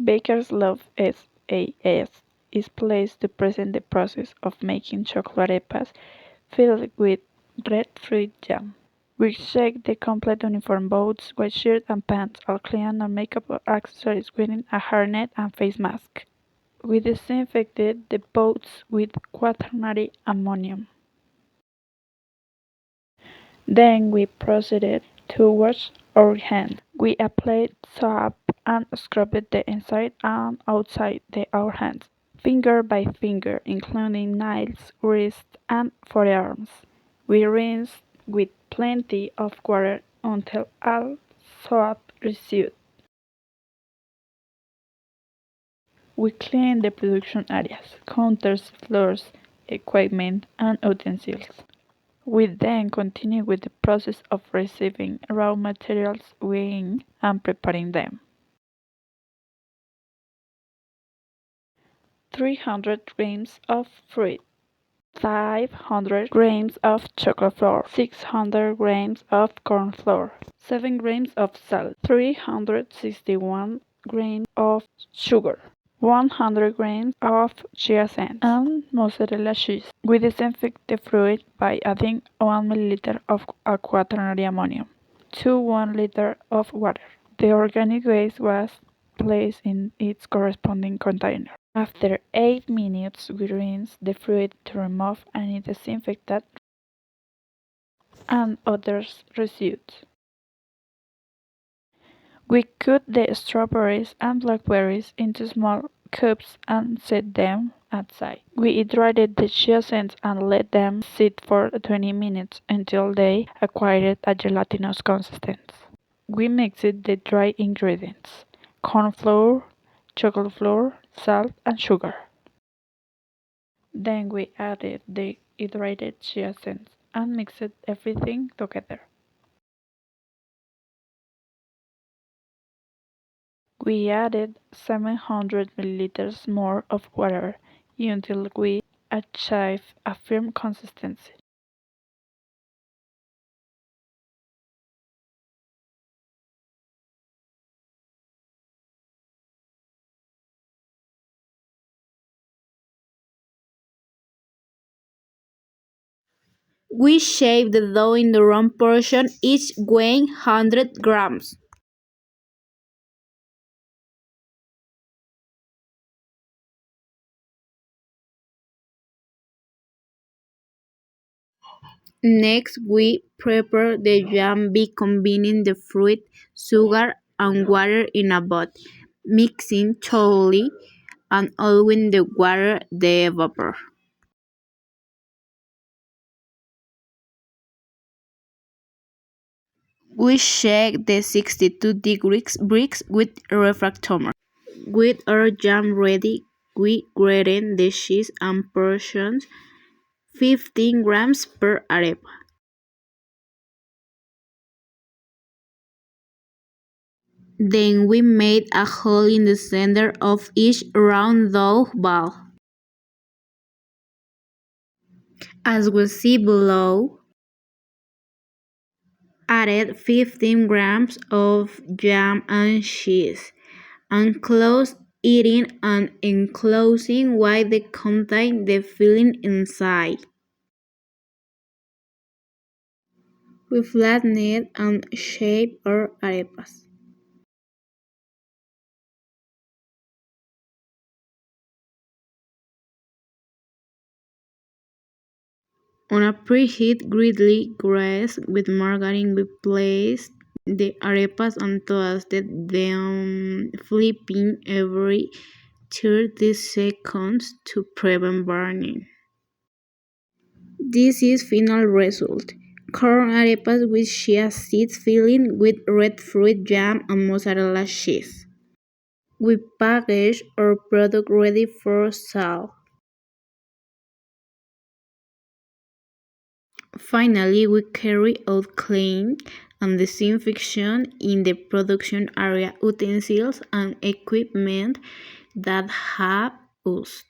Baker's Love SAS is placed to present the process of making chocolate arepas filled with red fruit jam. We check the complete uniform: boots, white shirt and pants, all clean, and makeup or accessories wearing a hairnet and face mask. We disinfected the boots with quaternary ammonium. Then we proceeded to wash our hands. We applied soap and scrubbed the inside and outside our hands, finger by finger, including nails, wrists, and forearms. We rinsed with plenty of water until all soap residue. We cleaned the production areas, counters, floors, equipment, and utensils. We then continue with the process of receiving raw materials, weighing, and preparing them. 300 grams of fruit, 500 grams of chocolate flour, 600 grams of corn flour, 7 grams of salt, 361 grams of sugar, 100 grams of chia seeds, and mozzarella cheese. We disinfect the fruit by adding 1 milliliter of quaternary ammonium to 1 liter of water. The organic waste was placed in its corresponding container. After 8 minutes, we rinse the fruit to remove any disinfectant and other residues. We cut the strawberries and blackberries into small cubes and set them aside. We hydrated the chia seeds and let them sit for 20 minutes until they acquired a gelatinous consistency. We mixed the dry ingredients: corn flour, chocolate flour, salt, and sugar. Then we added the hydrated chia seeds and mixed everything together. We added 700 milliliters more of water until we achieved a firm consistency. We shape the dough in the round portion, each weighing 100 grams. Next, we prepare the jam by combining the fruit, sugar, and water in a pot, mixing thoroughly and allowing the water to evaporate. We check the 62-degree bricks with refractometer. With our jam ready, we grate the cheese and portion 15 grams per arepa. Then we made a hole in the center of each round dough ball. As we see below, added 15 grams of jam and cheese, and close eating and enclosing while they contain the filling inside. We flattened and shaped our arepas. On a preheated griddle grease with margarine, we placed the arepas and toasted them, flipping every 30 seconds to prevent burning. This is final result: corn arepas with chia seeds filling with red fruit jam and mozzarella cheese. We package our product ready for sale. Finally, we carry out cleaning and disinfection in the production area, utensils and equipment that have used.